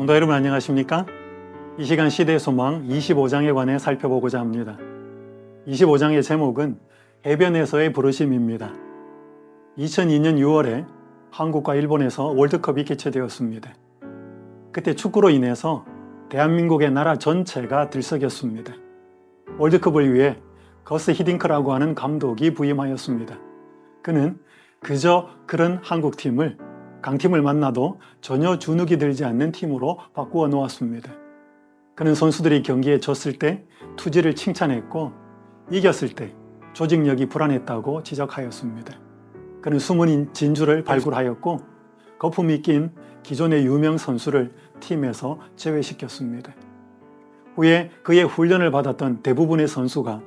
성도 여러분 안녕하십니까? 이 시간 시대의 소망 25장에 관해 살펴보고자 합니다. 25장의 제목은 해변에서의 부르심입니다. 2002년 6월에 한국과 일본에서 월드컵이 개최되었습니다. 그때 축구로 인해서 대한민국의 나라 전체가 들썩였습니다. 월드컵을 위해 거스 히딩크라고 하는 감독이 부임하였습니다. 그는 그저 그런 한국팀을 강팀을 만나도 전혀 주눅이 들지 않는 팀으로 바꾸어 놓았습니다. 그는 선수들이 경기에 졌을 때 투지를 칭찬했고 이겼을 때 조직력이 불안했다고 지적하였습니다. 그는 숨은 진주를 발굴하였고 거품이 낀 기존의 유명 선수를 팀에서 제외시켰습니다. 후에 그의 훈련을 받았던 대부분의 선수가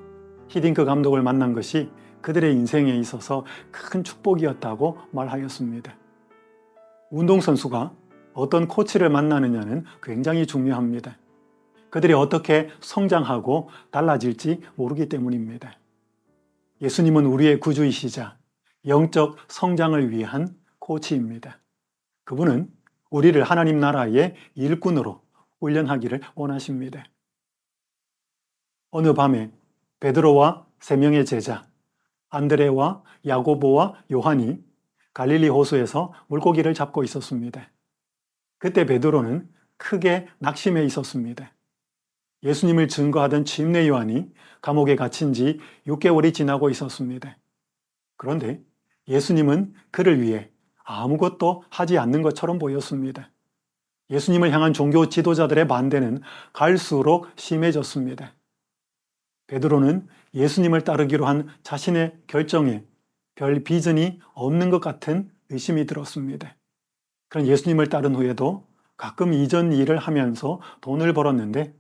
히딩크 감독을 만난 것이 그들의 인생에 있어서 큰 축복이었다고 말하였습니다. 운동선수가 어떤 코치를 만나느냐는 굉장히 중요합니다. 그들이 어떻게 성장하고 달라질지 모르기 때문입니다. 예수님은 우리의 구주이시자 영적 성장을 위한 코치입니다. 그분은 우리를 하나님 나라의 일꾼으로 훈련하기를 원하십니다. 어느 밤에 베드로와 3명의 제자 안드레와 야고보와 요한이 갈릴리 호수에서 물고기를 잡고 있었습니다. 그때 베드로는 크게 낙심해 있었습니다. 예수님을 증거하던 침례 요한이 감옥에 갇힌 지 6개월이 지나고 있었습니다. 그런데 예수님은 그를 위해 아무것도 하지 않는 것처럼 보였습니다. 예수님을 향한 종교 지도자들의 반대는 갈수록 심해졌습니다. 베드로는 예수님을 따르기로 한 자신의 결정에 별 비전이 없는 것 같은 의심이 들었습니다. 그런 예수님을 따른 후에도 가끔 이전 일을 하면서 돈을 벌었는데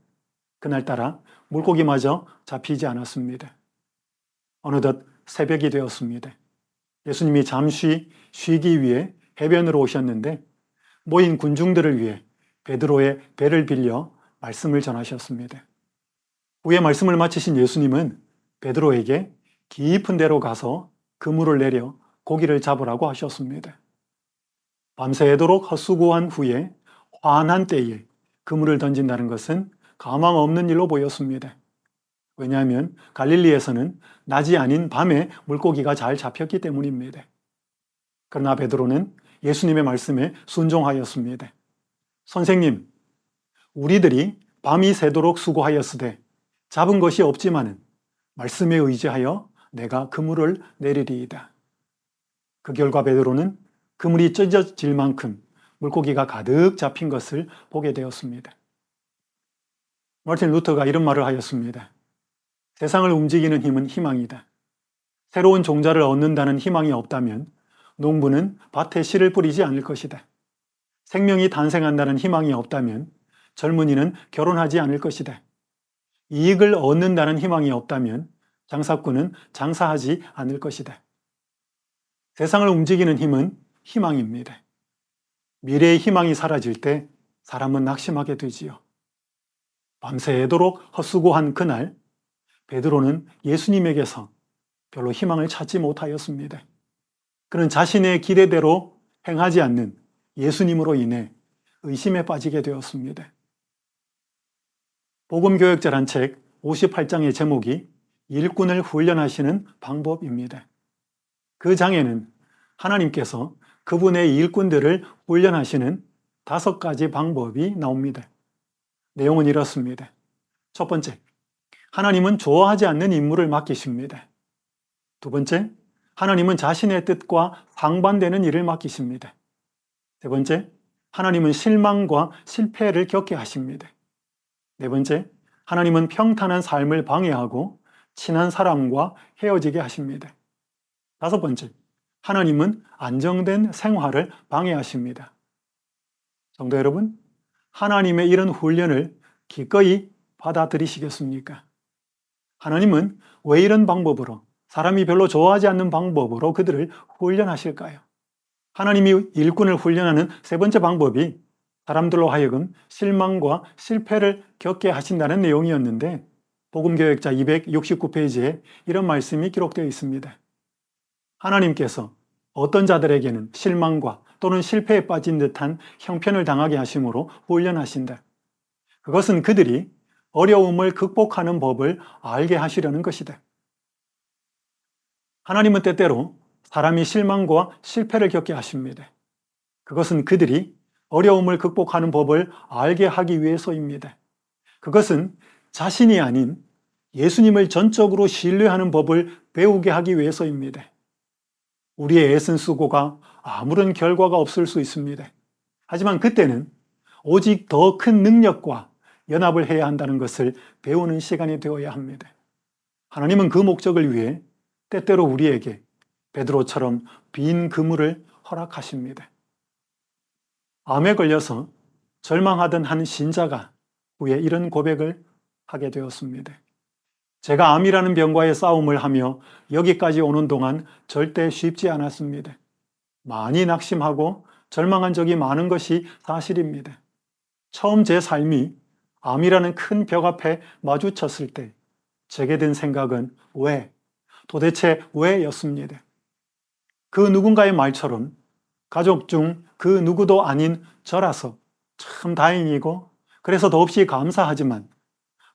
그날따라 물고기마저 잡히지 않았습니다. 어느덧 새벽이 되었습니다. 예수님이 잠시 쉬기 위해 해변으로 오셨는데 모인 군중들을 위해 베드로의 배를 빌려 말씀을 전하셨습니다. 후에 말씀을 마치신 예수님은 베드로에게 깊은 데로 가서 그물을 내려 고기를 잡으라고 하셨습니다. 밤새도록 헛수고한 후에 환한 때에 그물을 던진다는 것은 가망 없는 일로 보였습니다. 왜냐하면 갈릴리에서는 낮이 아닌 밤에 물고기가 잘 잡혔기 때문입니다. 그러나 베드로는 예수님의 말씀에 순종하였습니다. 선생님, 우리들이 밤이 새도록 수고하였으되 잡은 것이 없지만은 말씀에 의지하여 내가 그물을 내리리이다. 그 결과 베드로는 그물이 찢어질 만큼 물고기가 가득 잡힌 것을 보게 되었습니다. 마틴 루터가 이런 말을 하였습니다. 세상을 움직이는 힘은 희망이다. 새로운 종자를 얻는다는 희망이 없다면 농부는 밭에 씨를 뿌리지 않을 것이다. 생명이 탄생한다는 희망이 없다면 젊은이는 결혼하지 않을 것이다. 이익을 얻는다는 희망이 없다면 장사꾼은 장사하지 않을 것이다. 세상을 움직이는 힘은 희망입니다. 미래의 희망이 사라질 때 사람은 낙심하게 되지요. 밤새도록 헛수고한 그날 베드로는 예수님에게서 별로 희망을 찾지 못하였습니다. 그는 자신의 기대대로 행하지 않는 예수님으로 인해 의심에 빠지게 되었습니다. 복음교역자란 책 58장의 제목이 일꾼을 훈련하시는 방법입니다. 그 장에는 하나님께서 그분의 일꾼들을 훈련하시는 5가지 방법이 나옵니다. 내용은 이렇습니다. 첫 번째, 하나님은 좋아하지 않는 임무를 맡기십니다. 두 번째, 하나님은 자신의 뜻과 상반되는 일을 맡기십니다. 세 번째, 하나님은 실망과 실패를 겪게 하십니다. 네 번째, 하나님은 평탄한 삶을 방해하고 친한 사람과 헤어지게 하십니다. 5번째, 하나님은 안정된 생활을 방해하십니다. 성도 여러분, 하나님의 이런 훈련을 기꺼이 받아들이시겠습니까? 하나님은 왜 이런 방법으로, 사람이 별로 좋아하지 않는 방법으로 그들을 훈련하실까요? 하나님이 일꾼을 훈련하는 3번째 방법이 사람들로 하여금 실망과 실패를 겪게 하신다는 내용이었는데 복음교역자 269페이지에 이런 말씀이 기록되어 있습니다. 하나님께서 어떤 자들에게는 실망과 또는 실패에 빠진 듯한 형편을 당하게 하심으로 훈련하신다. 그것은 그들이 어려움을 극복하는 법을 알게 하시려는 것이다. 하나님은 때때로 사람이 실망과 실패를 겪게 하십니다. 그것은 그들이 어려움을 극복하는 법을 알게 하기 위해서입니다. 그것은 자신이 아닌 예수님을 전적으로 신뢰하는 법을 배우게 하기 위해서입니다. 우리의 애쓴 수고가 아무런 결과가 없을 수 있습니다. 하지만 그때는 오직 더 큰 능력과 연합을 해야 한다는 것을 배우는 시간이 되어야 합니다. 하나님은 그 목적을 위해 때때로 우리에게 베드로처럼 빈 그물을 허락하십니다. 암에 걸려서 절망하던 한 신자가 후에 이런 고백을 하게 되었습니다. 제가 암이라는 병과의 싸움을 하며 여기까지 오는 동안 절대 쉽지 않았습니다. 많이 낙심하고 절망한 적이 많은 것이 사실입니다. 처음 제 삶이 암이라는 큰 벽 앞에 마주쳤을 때 제게 든 생각은 왜? 도대체 왜? 였습니다. 그 누군가의 말처럼 가족 중 그 누구도 아닌 저라서 참 다행이고 그래서 더없이 감사하지만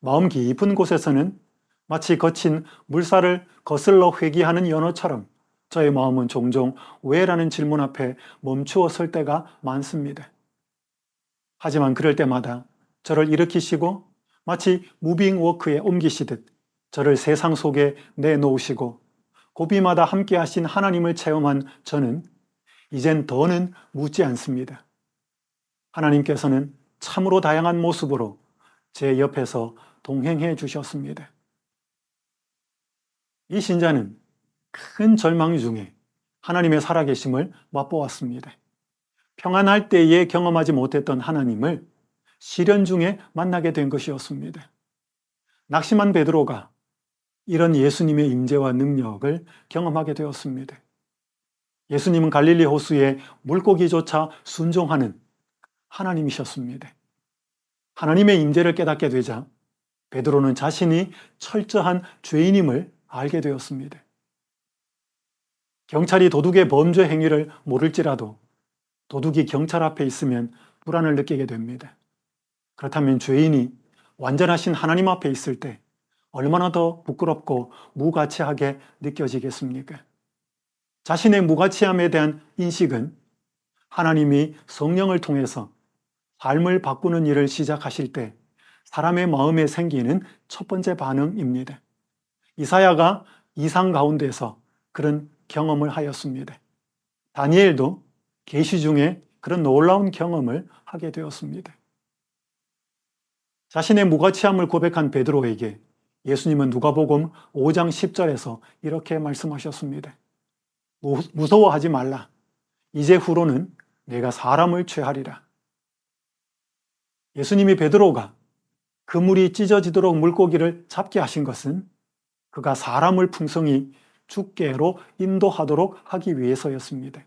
마음 깊은 곳에서는 마치 거친 물살을 거슬러 회귀하는 연어처럼 저의 마음은 종종 왜라는 질문 앞에 멈추어 설 때가 많습니다. 하지만 그럴 때마다 저를 일으키시고 마치 무빙 워크에 옮기시듯 저를 세상 속에 내놓으시고 고비마다 함께 하신 하나님을 체험한 저는 이젠 더는 묻지 않습니다. 하나님께서는 참으로 다양한 모습으로 제 옆에서 동행해 주셨습니다. 이 신자는 큰 절망 중에 하나님의 살아계심을 맛보았습니다. 평안할 때에 경험하지 못했던 하나님을 시련 중에 만나게 된 것이었습니다. 낙심한 베드로가 이런 예수님의 임재와 능력을 경험하게 되었습니다. 예수님은 갈릴리 호수에 물고기조차 순종하는 하나님이셨습니다. 하나님의 임재를 깨닫게 되자 베드로는 자신이 철저한 죄인임을 알게 되었습니다. 경찰이 도둑의 범죄 행위를 모를지라도 도둑이 경찰 앞에 있으면 불안을 느끼게 됩니다. 그렇다면 죄인이 완전하신 하나님 앞에 있을 때 얼마나 더 부끄럽고 무가치하게 느껴지겠습니까? 자신의 무가치함에 대한 인식은 하나님이 성령을 통해서 삶을 바꾸는 일을 시작하실 때 사람의 마음에 생기는 첫 번째 반응입니다. 이사야가 이상 가운데서 그런 경험을 하였습니다. 다니엘도 계시 중에 그런 놀라운 경험을 하게 되었습니다. 자신의 무가치함을 고백한 베드로에게 예수님은 누가복음 5장 10절에서 이렇게 말씀하셨습니다. 무서워하지 말라. 이제 후로는 내가 사람을 취하리라. 예수님이 베드로가 그물이 찢어지도록 물고기를 잡게 하신 것은 그가 사람을 풍성히 주께로 인도하도록 하기 위해서였습니다.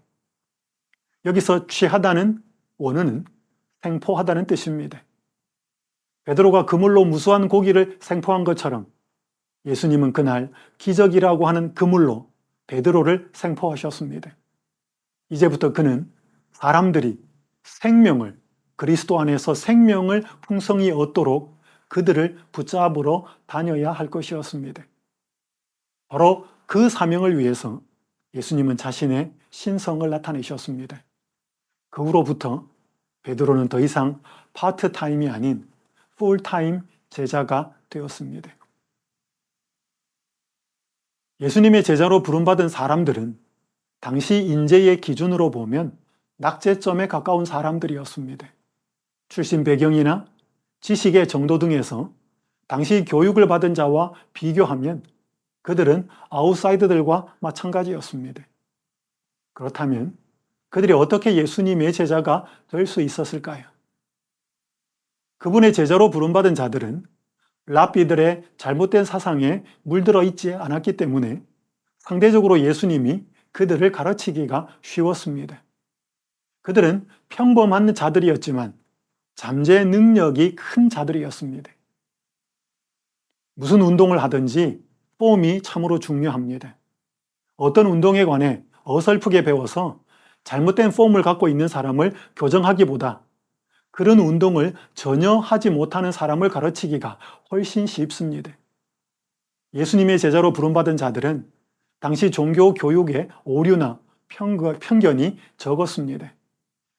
여기서 취하다는 원어는 생포하다는 뜻입니다. 베드로가 그물로 무수한 고기를 생포한 것처럼 예수님은 그날 기적이라고 하는 그물로 베드로를 생포하셨습니다. 이제부터 그는 사람들이 생명을, 그리스도 안에서 생명을 풍성히 얻도록 그들을 붙잡으러 다녀야 할 것이었습니다. 바로 그 사명을 위해서 예수님은 자신의 신성을 나타내셨습니다. 그 후로부터 베드로는 더 이상 파트타임이 아닌 풀타임 제자가 되었습니다. 예수님의 제자로 부름받은 사람들은 당시 인재의 기준으로 보면 낙제점에 가까운 사람들이었습니다. 출신 배경이나 지식의 정도 등에서 당시 교육을 받은 자와 비교하면 그들은 아웃사이더들과 마찬가지였습니다. 그렇다면 그들이 어떻게 예수님의 제자가 될 수 있었을까요? 그분의 제자로 부름받은 자들은 랍비들의 잘못된 사상에 물들어 있지 않았기 때문에 상대적으로 예수님이 그들을 가르치기가 쉬웠습니다. 그들은 평범한 자들이었지만 잠재 능력이 큰 자들이었습니다. 무슨 운동을 하든지 폼이 참으로 중요합니다. 어떤 운동에 관해 어설프게 배워서 잘못된 폼을 갖고 있는 사람을 교정하기보다 그런 운동을 전혀 하지 못하는 사람을 가르치기가 훨씬 쉽습니다. 예수님의 제자로 부름받은 자들은 당시 종교 교육의 오류나 편견이 적었습니다.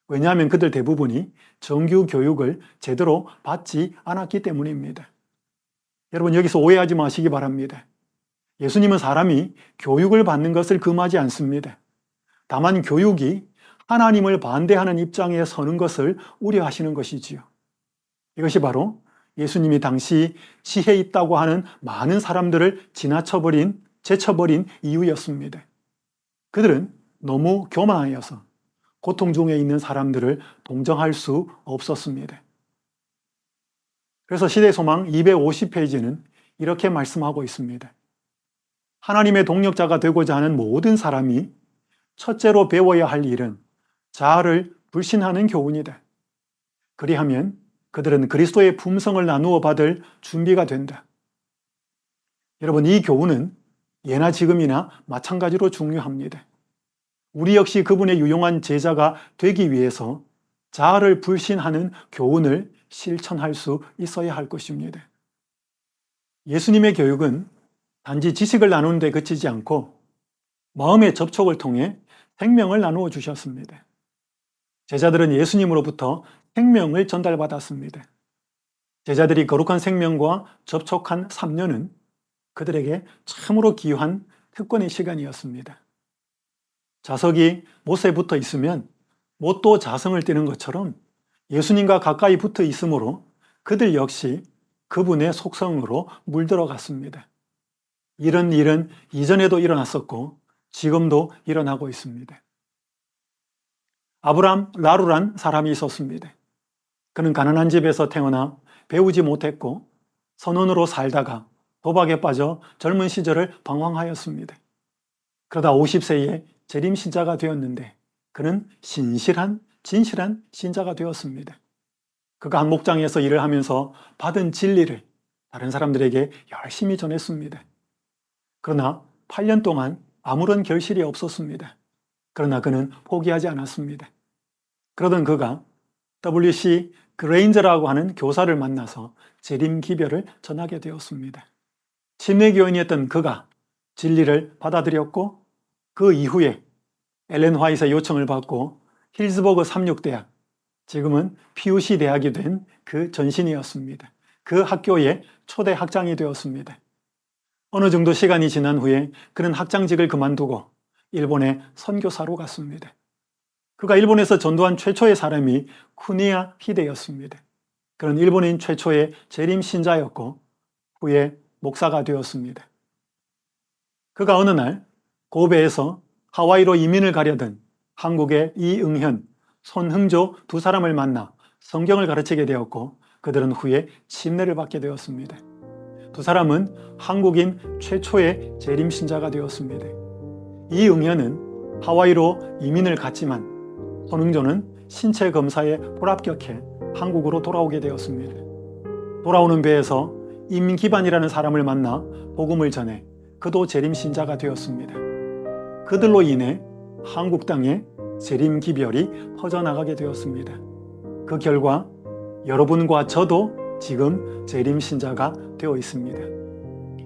왜냐하면 그들 대부분이 정규 교육을 제대로 받지 않았기 때문입니다. 여러분, 여기서 오해하지 마시기 바랍니다. 예수님은 사람이 교육을 받는 것을 금하지 않습니다. 다만 교육이 하나님을 반대하는 입장에 서는 것을 우려하시는 것이지요. 이것이 바로 예수님이 당시 지혜 있다고 하는 많은 사람들을 제쳐버린 이유였습니다. 그들은 너무 교만하여서 고통 중에 있는 사람들을 동정할 수 없었습니다. 그래서 시대소망 250페이지는 이렇게 말씀하고 있습니다. 하나님의 동력자가 되고자 하는 모든 사람이 첫째로 배워야 할 일은 자아를 불신하는 교훈이다. 그리하면 그들은 그리스도의 품성을 나누어 받을 준비가 된다. 여러분, 이 교훈은 예나 지금이나 마찬가지로 중요합니다. 우리 역시 그분의 유용한 제자가 되기 위해서 자아를 불신하는 교훈을 실천할 수 있어야 할 것입니다. 예수님의 교육은 단지 지식을 나누는 데 그치지 않고 마음의 접촉을 통해 생명을 나누어 주셨습니다. 제자들은 예수님으로부터 생명을 전달받았습니다. 제자들이 거룩한 생명과 접촉한 3년은 그들에게 참으로 귀한 특권의 시간이었습니다. 자석이 못에 붙어 있으면 못도 자성을 띠는 것처럼 예수님과 가까이 붙어 있으므로 그들 역시 그분의 속성으로 물들어갔습니다. 이런 일은 이전에도 일어났었고 지금도 일어나고 있습니다. 아브람 라루란 사람이 있었습니다. 그는 가난한 집에서 태어나 배우지 못했고 선원으로 살다가 도박에 빠져 젊은 시절을 방황하였습니다. 그러다 50세에 재림 신자가 되었는데 그는 진실한 신자가 되었습니다. 그가 한 목장에서 일을 하면서 받은 진리를 다른 사람들에게 열심히 전했습니다. 그러나 8년 동안 아무런 결실이 없었습니다. 그러나 그는 포기하지 않았습니다. 그러던 그가 W.C. 그레인저라고 하는 교사를 만나서 재림 기별을 전하게 되었습니다. 침례교인이었던 그가 진리를 받아들였고 그 이후에 엘렌 화이트의 요청을 받고 힐스버그 삼육대학, 지금은 PUC 대학이 된 그 전신이었습니다. 그 학교의 초대 학장이 되었습니다. 어느 정도 시간이 지난 후에 그는 학장직을 그만두고 일본에 선교사로 갔습니다. 그가 일본에서 전도한 최초의 사람이 쿠니야 히데였습니다. 그는 일본인 최초의 재림 신자였고 후에 목사가 되었습니다. 그가 어느 날 고베에서 하와이로 이민을 가려던 한국의 이응현, 손흥조 두 사람을 만나 성경을 가르치게 되었고 그들은 후에 침례를 받게 되었습니다. 두 사람은 한국인 최초의 재림 신자가 되었습니다. 이응현은 하와이로 이민을 갔지만 손흥조는 신체 검사에 불합격해 한국으로 돌아오게 되었습니다. 돌아오는 배에서 임기반이라는 사람을 만나 복음을 전해 그도 재림 신자가 되었습니다. 그들로 인해 한국 땅에 재림 기별이 퍼져나가게 되었습니다. 그 결과 여러분과 저도 지금 재림 신자가 되어 있습니다.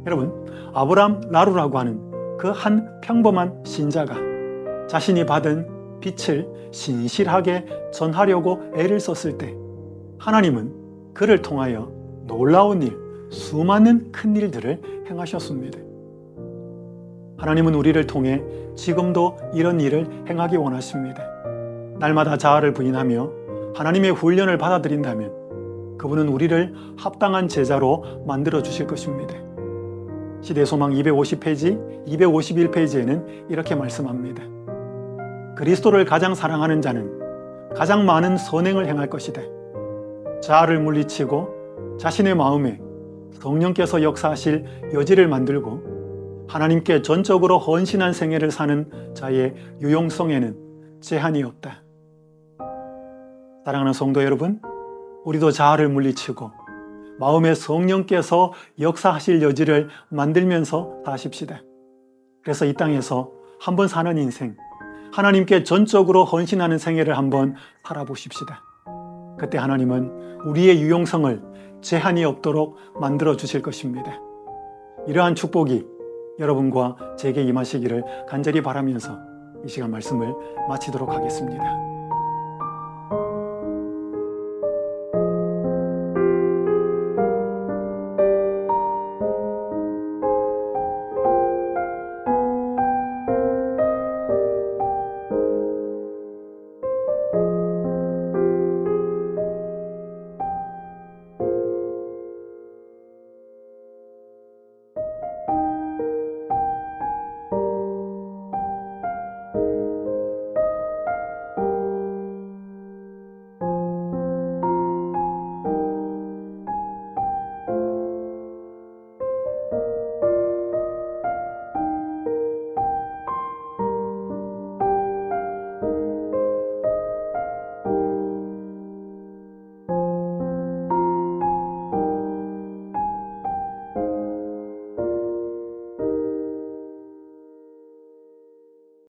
여러분, 아브람 라루라고 하는 그 한 평범한 신자가 자신이 받은 빛을 신실하게 전하려고 애를 썼을 때 하나님은 그를 통하여 놀라운 일, 수많은 큰 일들을 행하셨습니다. 하나님은 우리를 통해 지금도 이런 일을 행하기 원하십니다. 날마다 자아를 부인하며 하나님의 훈련을 받아들인다면 그분은 우리를 합당한 제자로 만들어 주실 것입니다. 시대소망 250페이지, 251페이지에는 이렇게 말씀합니다. 그리스도를 가장 사랑하는 자는 가장 많은 선행을 행할 것이다. 자아를 물리치고 자신의 마음에 성령께서 역사하실 여지를 만들고 하나님께 전적으로 헌신한 생애를 사는 자의 유용성에는 제한이 없다. 사랑하는 성도 여러분, 우리도 자아를 물리치고 마음에 성령께서 역사하실 여지를 만들면서 사십시다. 그래서 이 땅에서 한 번 사는 인생, 하나님께 전적으로 헌신하는 생애를 한번 살아보십시다. 그때 하나님은 우리의 유용성을 제한이 없도록 만들어 주실 것입니다. 이러한 축복이 여러분과 제게 임하시기를 간절히 바라면서 이 시간 말씀을 마치도록 하겠습니다.